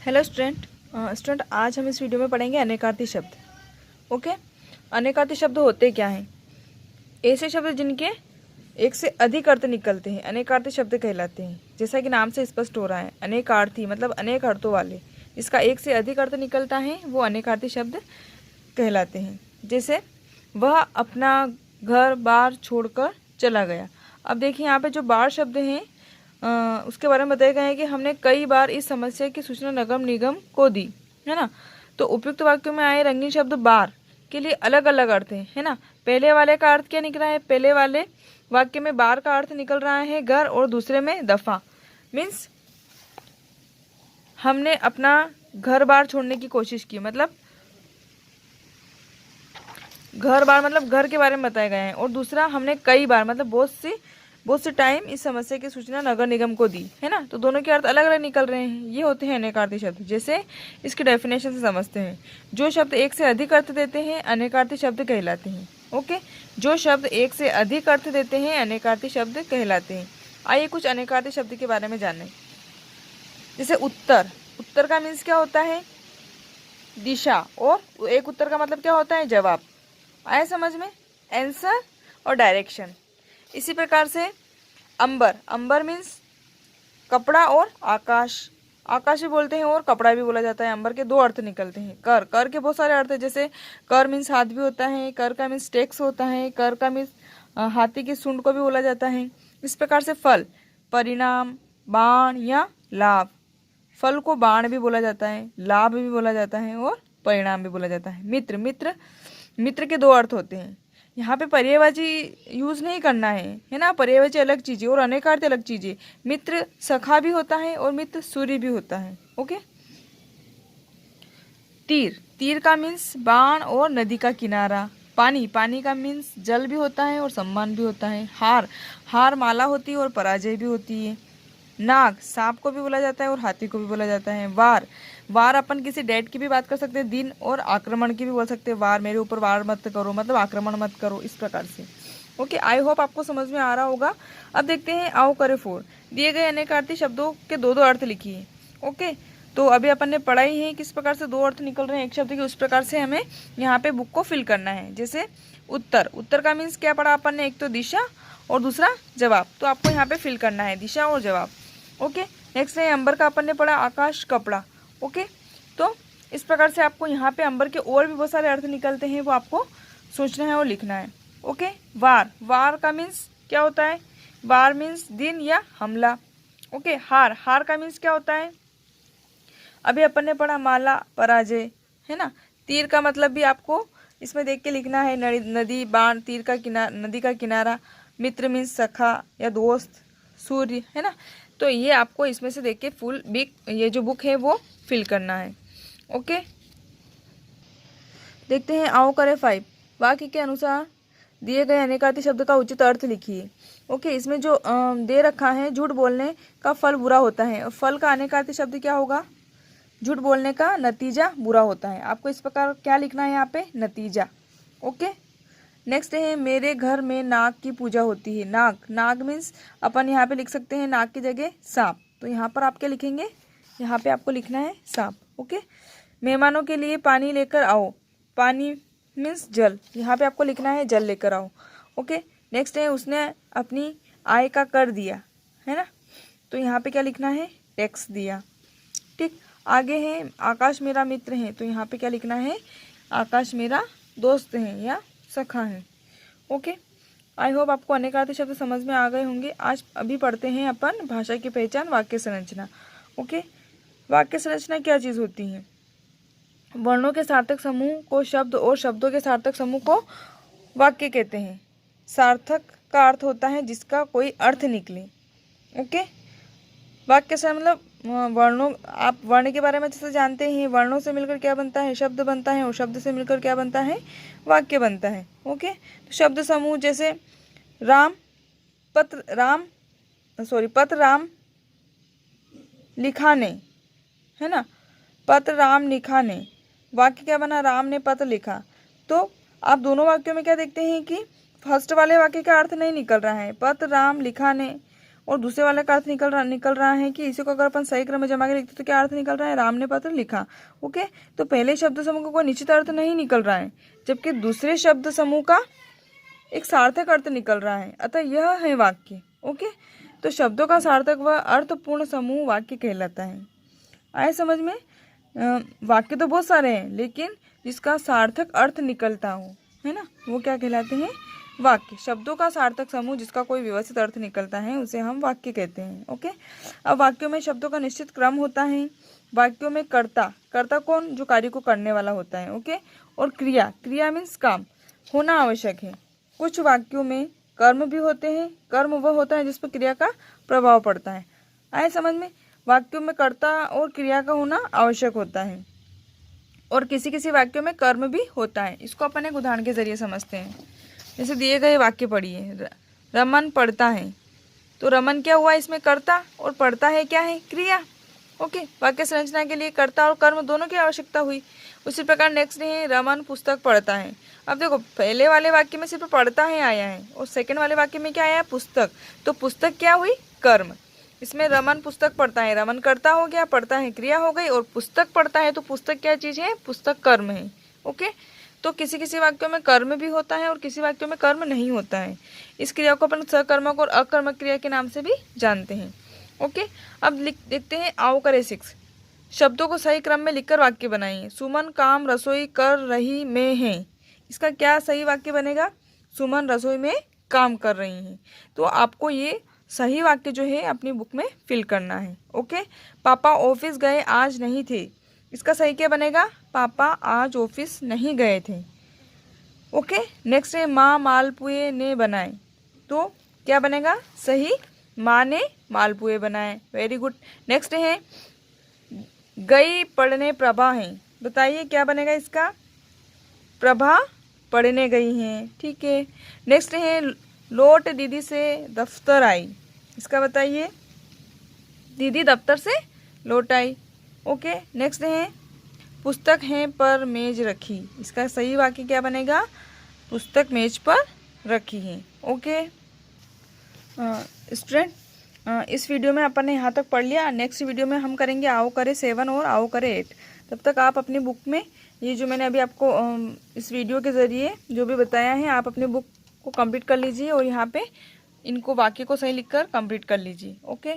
Hello student आज हम इस वीडियो में पढ़ेंगे अनेकार्थी शब्द। ओके, अनेकार्थी शब्द होते क्या हैं? ऐसे शब्द जिनके एक से अधिक अर्थ निकलते हैं अनेकार्थी शब्द कहलाते हैं। जैसा कि नाम से स्पष्ट हो रहा है, अनेकार्थी मतलब अनेक अर्थों वाले, जिसका एक से अधिक अर्थ निकलता है वो अनेकार्थी शब्द कहलाते हैं। जैसे वह अपना घर बार छोड़कर चला गया। अब देखिए यहाँ पे जो बार शब्द हैं उसके बारे में बताया गया है कि हमने कई बार इस समस्या की सूचना नगर निगम को दी, है ना। तो उपयुक्त वाक्यों में आए रंगीन शब्द बार के लिए अलग अलग अर्थ है ना। पहले वाले का अर्थ क्या निकला है? पहले वाले वाक्य में बार का अर्थ निकल रहा है घर, और दूसरे में दफा। मीन्स हमने अपना घर बार छोड़ने की कोशिश की, मतलब घर बार मतलब घर के बारे में बताया गया है। और दूसरा हमने कई बार मतलब बहुत से टाइम इस समस्या की सूचना नगर निगम को दी, है ना। तो दोनों के अर्थ अलग अलग निकल रहे हैं। ये होते हैं अनेकार्थी शब्द। जैसे इसकी डेफिनेशन से समझते हैं, जो शब्द एक से अधिक अर्थ देते हैं अनेकार्थी शब्द कहलाते हैं। ओके, जो शब्द एक से अधिक अर्थ देते हैं अनेकार्थी शब्द कहलाते हैं। आइए कुछ अनेकार्थी शब्द के बारे में जानें। जैसे उत्तर, उत्तर का मीन्स क्या होता है? दिशा। और एक उत्तर का मतलब क्या होता है? जवाब। आया समझ में? आंसर और डायरेक्शन। इसी प्रकार से अंबर, अंबर मीन्स कपड़ा और आकाश। आकाश भी बोलते हैं और कपड़ा भी बोला जाता है। अंबर के दो अर्थ निकलते हैं। कर, कर के बहुत सारे अर्थ है। जैसे कर मीन्स हाथ भी होता है, कर का मीन्स टैक्स होता है, कर का मीन्स हाथी की सूंड को भी बोला जाता है। इस प्रकार से फल, परिणाम, बाण या लाभ। फल को बाण भी बोला जाता है, लाभ भी बोला जाता है और परिणाम भी बोला जाता है। मित्र, मित्र मित्र के दो अर्थ होते हैं। यहाँ पे पर्यायवाची यूज नहीं करना है ना। पर्यायवाची अलग चीज है और अनेकार्थी अलग चीज है। मित्र सखा भी होता है और मित्र सूर्य भी होता है। ओके। तीर, तीर का मीन्स बाण और नदी का किनारा। पानी, पानी का मीन्स जल भी होता है और सम्मान भी होता है। हार, हार माला होती है और पराजय भी होती है। नाग, सांप को भी बोला जाता है और हाथी को भी बोला जाता है। वार, वार अपन किसी डेट की भी बात कर सकते हैं, दिन, और आक्रमण की भी बोल सकते हैं। वार, मेरे ऊपर वार मत करो मतलब आक्रमण मत करो, इस प्रकार से। ओके, आई होप आपको समझ में आ रहा होगा। अब देखते हैं आओ करे फोर। दिए गए अनेकार्थी शब्दों के दो दो अर्थ लिखिए। ओके, तो अभी अपन ने पढ़ा ही है किस प्रकार से दो अर्थ निकल रहे हैं एक शब्द के, उस प्रकार से हमें यहाँ पे बुक को फिल करना है। जैसे उत्तर, उत्तर का मीन्स क्या पढ़ा अपन ने? एक तो दिशा और दूसरा जवाब। तो आपको यहाँ पे फिल करना है दिशा और जवाब। ओके, नेक्स्ट है अंबर का अपन ने पढ़ा आकाश, कपड़ा। ओके, तो इस प्रकार से आपको यहाँ पे अंबर के और भी बहुत सारे अर्थ निकलते हैं, वो आपको सोचना है और लिखना है। ओके, वार, वार का मीन्स क्या होता है? वार मीन्स दिन या हमला। ओके, हार, हार का मीन्स क्या होता है? अभी अपन ने पढ़ा माला, पराजय, है ना। तीर का मतलब भी आपको इसमें देख के लिखना है, नदी, बाण, तीर का किनारा, नदी का किनारा। मित्र मीन्स सखा या दोस्त, सूर्य, है ना। तो ये आपको इसमें से देख के फुल बिग ये जो बुक है वो फिल करना है। ओके, देखते हैं आओ करे 5। वाक्य के अनुसार दिए गए अनेकार्थी शब्द का उचित अर्थ लिखिए। ओके, इसमें जो दे रखा है, झूठ बोलने का फल बुरा होता है। और फल का अनेकार्थी शब्द क्या होगा? झूठ बोलने का नतीजा बुरा होता है। आपको इस प्रकार क्या लिखना है यहाँ पे? नतीजा। ओके, नेक्स्ट है मेरे घर में नाग की पूजा होती है। नाग, नाग मीन्स अपन यहाँ पे लिख सकते हैं नाग की जगह सांप। तो यहाँ पर आप क्या लिखेंगे? यहाँ पे आपको लिखना है सांप। ओके, मेहमानों के लिए पानी लेकर आओ। पानी मीन्स जल, यहाँ पे आपको लिखना है जल लेकर आओ। ओके, नेक्स्ट है उसने अपनी आय का कर दिया, है ना। तो यहाँ पे क्या लिखना है? टैक्स दिया। ठीक, आगे है आकाश मेरा मित्र है। तो यहाँ पे क्या लिखना है? आकाश मेरा दोस्त है या सखा है। ओके, आई होप आपको अनेकार्थी शब्द समझ में आ गए होंगे। आज अभी पढ़ते हैं अपन भाषा की पहचान, वाक्य संरचना। ओके, वाक्य संरचना क्या चीज़ होती है? वर्णों के सार्थक समूह को शब्द और शब्दों के सार्थक समूह को वाक्य कहते हैं। सार्थक का अर्थ होता है जिसका कोई अर्थ निकले। ओके, वाक्य से मतलब वर्णों, आप वर्ण के बारे में जैसे जानते हैं, वर्णों से मिलकर क्या बनता है? शब्द बनता है, और शब्द से मिलकर क्या बनता है? वाक्य बनता है। ओके, तो शब्द समूह जैसे राम, पत्र राम लिखा ने, है ना। पत्र राम लिखा ने, वाक्य क्या बना? राम ने पत्र लिखा। तो आप दोनों वाक्यों में क्या देखते हैं कि फर्स्ट वाले वाक्य का अर्थ नहीं निकल रहा है। पत्र राम लिखा ने, और दूसरे वाले का अर्थ निकल रहा है कि इसी को अगर अपन सही क्रम में जमा के लिखते तो क्या अर्थ निकल रहा है, राम ने पत्र लिखा। ओके, तो पहले शब्द समूह का कोई निश्चित अर्थ नहीं निकल रहा है, जबकि दूसरे शब्द समूह का एक सार्थक अर्थ निकल रहा है, अतः यह है वाक्य। ओके, तो शब्दों का सार्थक व अर्थपूर्ण समूह वाक्य कहलाता है। आए समझ में? वाक्य तो बहुत सारे हैं, लेकिन जिसका सार्थक अर्थ निकलता हो, है ना, वो क्या कहलाते हैं, वाक्य। शब्दों का सार्थक समूह जिसका कोई व्यवस्थित अर्थ निकलता है उसे हम वाक्य कहते हैं। ओके, अब वाक्यों में शब्दों का निश्चित क्रम होता है। वाक्यों में कर्ता कौन, जो कार्य को करने वाला होता है। ओके, और क्रिया मीन्स काम होना आवश्यक है। कुछ वाक्यों में कर्म भी होते हैं। कर्म वह होता है जिस पर क्रिया का प्रभाव पड़ता है। आए समझ में? वाक्यों में कर्ता और क्रिया का होना आवश्यक होता है, और किसी किसी वाक्यों में कर्म भी होता है। इसको अपन एक उदाहरण के जरिए समझते हैं। जैसे दिए गए वाक्य पढ़िए, रमन पढ़ता है, तो रमन क्या हुआ, इसमें कर्ता, और पढ़ता है क्या है, क्रिया। ओके, वाक्य संरचना के लिए कर्ता और कर्म दोनों की आवश्यकता हुई। उसी प्रकार नेक्स्ट है, रमन पुस्तक पढ़ता है। अब देखो, पहले वाले वाक्य में सिर्फ पढ़ता है आया है, और सेकंड वाले वाक्य में क्या आया है, पुस्तक। तो पुस्तक क्या हुई, कर्म। इसमें रमन पुस्तक पढ़ता है, रमन कर्ता हो गया, पढ़ता है क्रिया हो गई, और पुस्तक पढ़ता है, तो पुस्तक क्या चीज़ है, पुस्तक कर्म है। ओके, तो किसी किसी वाक्यों में कर्म भी होता है और किसी वाक्यों में कर्म नहीं होता है। इस क्रिया को अपन सकर्मक और अकर्मक क्रिया के नाम से भी जानते हैं। ओके, अब देखते हैं आओ करे 6। शब्दों को सही क्रम में लिखकर वाक्य बनाइए। सुमन काम रसोई कर रही में है। इसका क्या सही वाक्य बनेगा, सुमन रसोई में काम कर रही हैं। तो आपको ये सही वाक्य जो है अपनी बुक में फिल करना है। ओके, पापा ऑफिस गए आज नहीं थे। इसका सही क्या बनेगा, पापा आज ऑफिस नहीं गए थे। ओके, नेक्स्ट है माँ मालपुए ने बनाए, तो क्या बनेगा, सही, माँ ने मालपुए बनाए। Very good. नेक्स्ट है गई पढ़ने प्रभा है। बताइए क्या बनेगा इसका, प्रभा पढ़ने गई हैं। ठीक है। नेक्स्ट है लौट दीदी से दफ्तर आई। इसका बताइए, दीदी दफ्तर से लौट आई। ओके, नेक्स्ट है पुस्तक है पर मेज रखी। इसका सही वाक्य क्या बनेगा, पुस्तक मेज पर रखी है। ओके स्टूडेंट, इस वीडियो में अपन ने यहाँ तक पढ़ लिया। नेक्स्ट वीडियो में हम करेंगे आओ करे 7 और आओ करे 8। तब तक आप अपनी बुक में ये जो मैंने अभी आपको इस वीडियो के ज़रिए जो भी बताया है, आप अपनी बुक को कंप्लीट कर लीजिए और यहाँ पे इनको वाक्य को सही लिखकर कंप्लीट कर लीजिए। ओके।